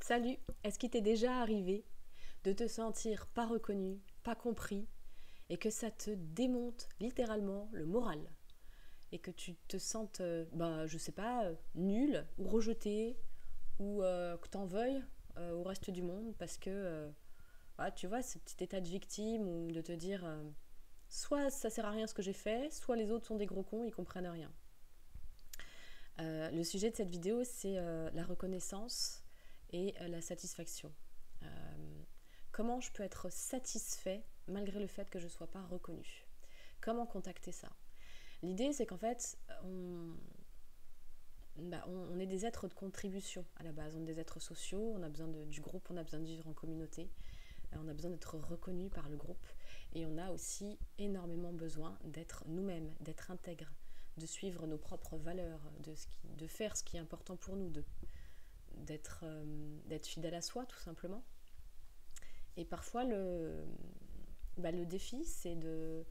Salut, est-ce qu'il t'est déjà arrivé de te sentir pas reconnu, pas compris, et que ça te démonte littéralement le moral, et que tu te sentes, je sais pas, nul ou rejeté, ou que t'en veuilles au reste du monde parce que, tu vois, ce petit état de victime ou de te dire, soit ça sert à rien ce que j'ai fait, soit les autres sont des gros cons, ils comprennent rien. Le sujet de cette vidéo, c'est la reconnaissance et la satisfaction. Euh, Comment je peux être satisfait malgré le fait que je ne sois pas reconnu? Comment contacter ça? L'idée, c'est qu'en fait, on est des êtres de contribution à la base. On est des êtres sociaux, on a besoin du groupe, on a besoin de vivre en communauté, on a besoin d'être reconnu par le groupe et on a aussi énormément besoin d'être nous-mêmes, d'être intègres, de suivre nos propres valeurs, de faire ce qui est important pour nous, d'être fidèle à soi tout simplement. Et parfois le défi, c'est de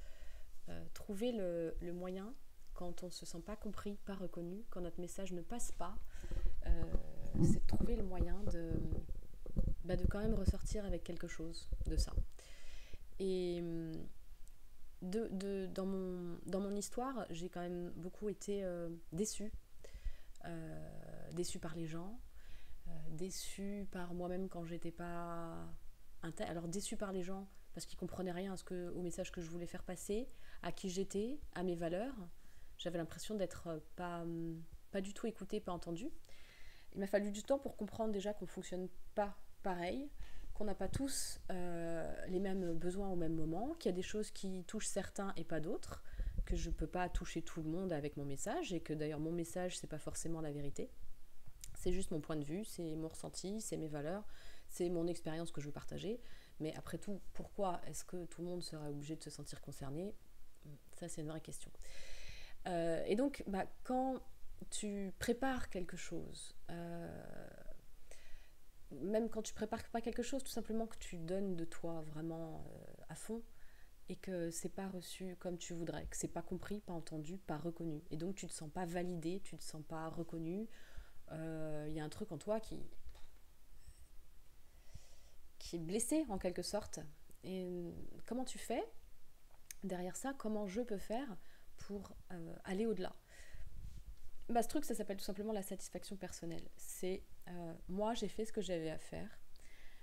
trouver le moyen, quand on ne se sent pas compris, pas reconnu, quand notre message ne passe pas, c'est de trouver le moyen de quand même ressortir avec quelque chose de ça. Et dans mon histoire, j'ai quand même beaucoup été déçue. Déçue par les gens, déçue par moi-même quand j'étais pas... Alors déçue par les gens parce qu'ils comprenaient rien au message que je voulais faire passer, à qui j'étais, à mes valeurs. J'avais l'impression d'être pas du tout écoutée, pas entendue. Il m'a fallu du temps pour comprendre déjà qu'on ne fonctionne pas pareil, qu'on n'a pas tous les mêmes besoins au même moment, qu'il y a des choses qui touchent certains et pas d'autres, que je ne peux pas toucher tout le monde avec mon message, et que d'ailleurs mon message, c'est pas forcément la vérité. C'est juste mon point de vue, c'est mon ressenti, c'est mes valeurs, c'est mon expérience que je veux partager. Mais après tout, pourquoi est-ce que tout le monde serait obligé de se sentir concerné? Ça, c'est une vraie question. Et donc, quand tu prépares quelque chose, même quand tu prépares pas quelque chose, tout simplement que tu donnes de toi vraiment à fond, et que c'est pas reçu comme tu voudrais, que c'est pas compris, pas entendu, pas reconnu. Et donc tu te sens pas validé, tu te sens pas reconnu. Y a un truc en toi qui est blessé en quelque sorte. Et comment tu fais derrière ça? Comment je peux faire pour aller au-delà? Ce truc, ça s'appelle tout simplement la satisfaction personnelle. C'est moi, j'ai fait ce que j'avais à faire.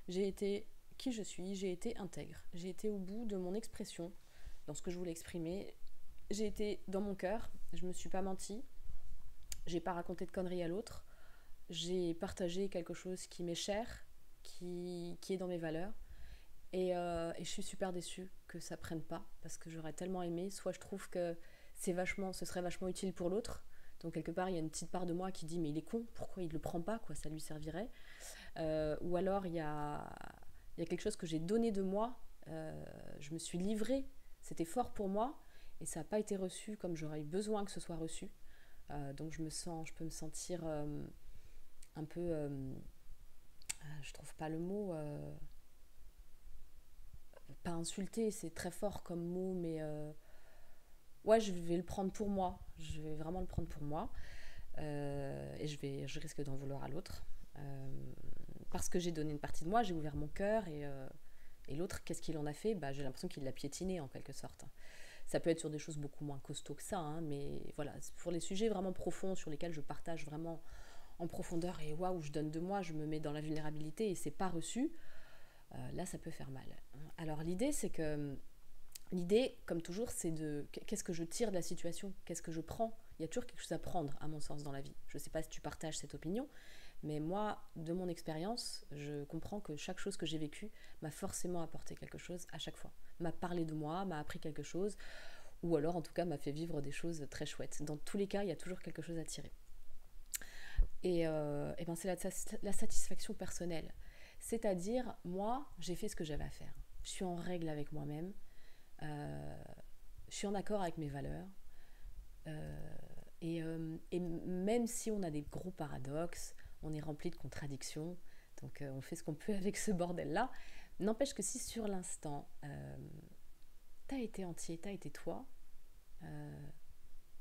J'ai été qui je suis, j'ai été intègre. J'ai été au bout de mon expression, dans ce que je voulais exprimer. J'ai été dans mon cœur, je me suis pas menti. J'ai pas raconté de conneries à l'autre. J'ai partagé quelque chose qui m'est cher, qui est dans mes valeurs. Et je suis super déçue que ça prenne pas, parce que j'aurais tellement aimé. Soit je trouve que ce serait vachement utile pour l'autre. Donc quelque part, il y a une petite part de moi qui dit mais il est con, pourquoi il le prend pas, quoi, ça lui servirait. Ou alors il y a quelque chose que j'ai donné de moi, je me suis livrée, c'était fort pour moi, et ça n'a pas été reçu comme j'aurais eu besoin que ce soit reçu. Donc je peux me sentir un peu, je trouve pas le mot, pas insultée, c'est très fort comme mot, mais ouais, je vais le prendre pour moi, je vais vraiment le prendre pour moi, et je risque d'en vouloir à l'autre, parce que j'ai donné une partie de moi, j'ai ouvert mon cœur, et l'autre, qu'est-ce qu'il en a fait? J'ai l'impression qu'il l'a piétiné en quelque sorte. Ça peut être sur des choses beaucoup moins costauds que ça, hein, mais voilà, pour les sujets vraiment profonds sur lesquels je partage vraiment en profondeur et waouh, je donne de moi, je me mets dans la vulnérabilité et c'est pas reçu, là ça peut faire mal. Alors l'idée, comme toujours, c'est de qu'est-ce que je tire de la situation, qu'est-ce que je prends. Il y a toujours quelque chose à prendre, à mon sens, dans la vie. Je ne sais pas si tu partages cette opinion, mais moi, de mon expérience, je comprends que chaque chose que j'ai vécue m'a forcément apporté quelque chose à chaque fois. M'a parlé de moi, m'a appris quelque chose, ou alors en tout cas m'a fait vivre des choses très chouettes. Dans tous les cas, il y a toujours quelque chose à tirer. Et c'est la satisfaction personnelle. C'est-à-dire, moi, j'ai fait ce que j'avais à faire. Je suis en règle avec moi-même. Je suis en accord avec mes valeurs. Et même si on a des gros paradoxes, on est rempli de contradictions, donc on fait ce qu'on peut avec ce bordel-là. N'empêche que si sur l'instant, t'as été entier, t'as été toi,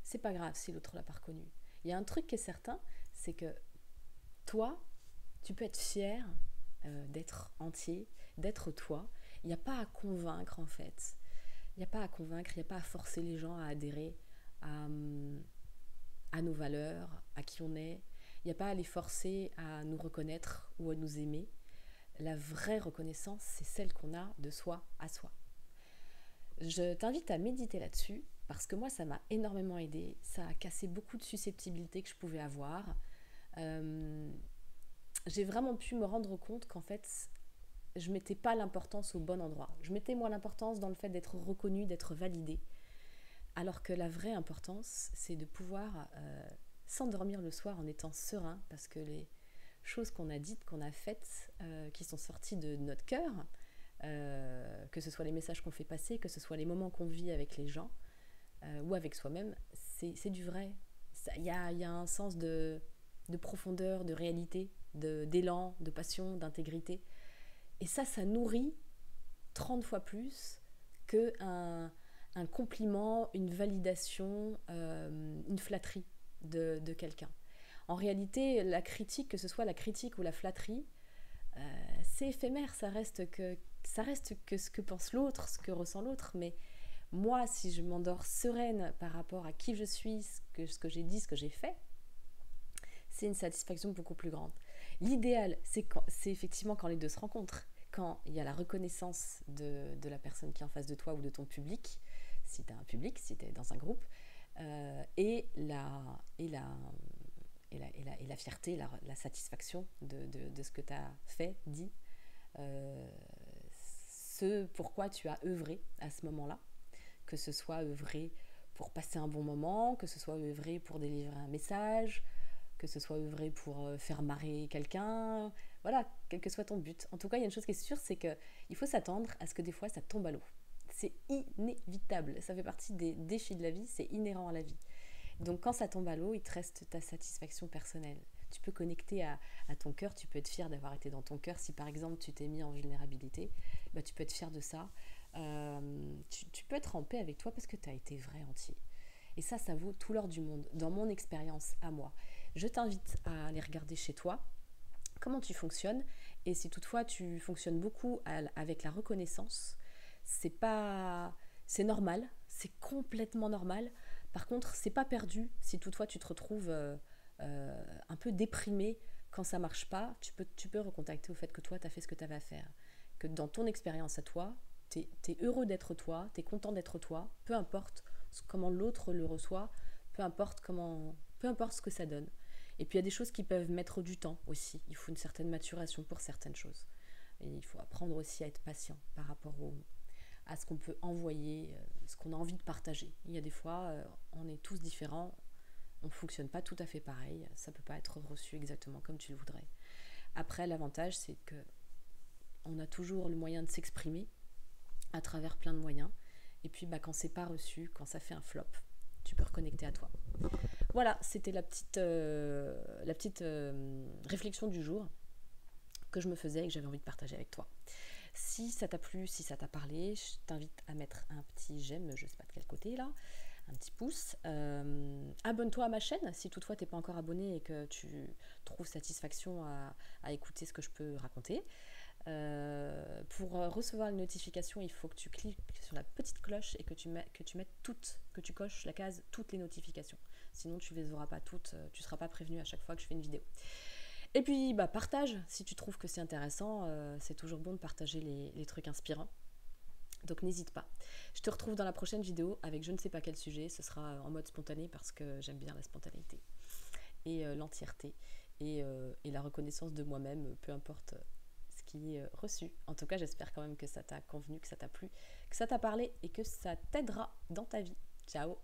c'est pas grave si l'autre l'a pas reconnu. Il y a un truc qui est certain, c'est que toi, Tu peux être fier d'être entier, d'être toi. Il n'y a pas à convaincre en fait. Il n'y a pas à convaincre, il n'y a pas à forcer les gens à adhérer à, à nos valeurs, à qui on est. Il n'y a pas à les forcer à nous reconnaître ou à nous aimer. La vraie reconnaissance, c'est celle qu'on a de soi à soi. Je t'invite à méditer là-dessus parce que moi, ça m'a énormément aidé. Ça a cassé beaucoup de susceptibilités que je pouvais avoir. J'ai vraiment pu me rendre compte qu'en fait, je ne mettais pas l'importance au bon endroit. Je mettais moi l'importance dans le fait d'être reconnue, d'être validée. Alors que la vraie importance, c'est de pouvoir s'endormir le soir en étant serein parce que les choses qu'on a dites, qu'on a faites, qui sont sorties de notre cœur, que ce soit les messages qu'on fait passer, que ce soit les moments qu'on vit avec les gens ou avec soi-même, c'est du vrai. Il y a un sens de profondeur, de réalité, d'élan, de passion, d'intégrité. Et ça nourrit 30 fois plus qu'un un compliment, une validation, une flatterie de quelqu'un. En réalité, la critique, que ce soit la critique ou la flatterie, c'est éphémère, ça reste que ce que pense l'autre, ce que ressent l'autre, mais moi, si je m'endors sereine par rapport à qui je suis, ce que j'ai dit, ce que j'ai fait, c'est une satisfaction beaucoup plus grande. L'idéal, c'est effectivement quand les deux se rencontrent, quand il y a la reconnaissance de la personne qui est en face de toi ou de ton public, si tu as un public, si tu es dans un groupe, et la fierté, la satisfaction de ce que tu as fait, dit, ce pourquoi tu as œuvré à ce moment-là, que ce soit œuvré pour passer un bon moment, que ce soit œuvré pour délivrer un message, que ce soit œuvré pour faire marrer quelqu'un, voilà, quel que soit ton but. En tout cas, il y a une chose qui est sûre, c'est qu'il faut s'attendre à ce que des fois ça tombe à l'eau. C'est inévitable, ça fait partie des défis de la vie, c'est inhérent à la vie. Donc quand ça tombe à l'eau, il te reste ta satisfaction personnelle. Tu peux connecter à ton cœur, tu peux être fier d'avoir été dans ton cœur. Si par exemple tu t'es mis en vulnérabilité, bah, tu peux être fier de ça. Tu peux être en paix avec toi parce que tu as été vrai entier. Et ça vaut tout l'or du monde, dans mon expérience à moi. Je t'invite à aller regarder chez toi comment tu fonctionnes. Et si toutefois tu fonctionnes beaucoup avec la reconnaissance, c'est normal, c'est complètement normal. Par contre, c'est pas perdu. Si toutefois tu te retrouves un peu déprimé quand ça marche pas, tu peux recontacter au fait que toi, tu as fait ce que tu avais à faire. Que dans ton expérience à toi, tu es heureux d'être toi, tu es content d'être toi, peu importe comment l'autre le reçoit, peu importe ce que ça donne. Et puis il y a des choses qui peuvent mettre du temps aussi. Il faut une certaine maturation pour certaines choses. Et il faut apprendre aussi à être patient par rapport à ce qu'on peut envoyer, ce qu'on a envie de partager. Il y a des fois, on est tous différents, on ne fonctionne pas tout à fait pareil, ça ne peut pas être reçu exactement comme tu le voudrais. Après, l'avantage, c'est que on a toujours le moyen de s'exprimer à travers plein de moyens. Et puis, quand c'est pas reçu, quand ça fait un flop, tu peux reconnecter à toi. Voilà, c'était la petite réflexion du jour que je me faisais et que j'avais envie de partager avec toi. Si ça t'a plu, si ça t'a parlé, je t'invite à mettre un petit j'aime, je ne sais pas de quel côté là, un petit pouce. Abonne-toi à ma chaîne si toutefois tu n'es pas encore abonné et que tu trouves satisfaction à écouter ce que je peux raconter. Pour recevoir une notification, il faut que tu cliques sur la petite cloche et que tu coches la case toutes les notifications. Sinon tu ne les auras pas toutes, tu ne seras pas prévenu à chaque fois que je fais une vidéo. Et puis partage si tu trouves que c'est intéressant, c'est toujours bon de partager les trucs inspirants. Donc n'hésite pas. Je te retrouve dans la prochaine vidéo avec je ne sais pas quel sujet, ce sera en mode spontané parce que j'aime bien la spontanéité et l'entièreté et la reconnaissance de moi-même, peu importe ce qui est reçu. En tout cas, j'espère quand même que ça t'a convenu, que ça t'a plu, que ça t'a parlé et que ça t'aidera dans ta vie. Ciao!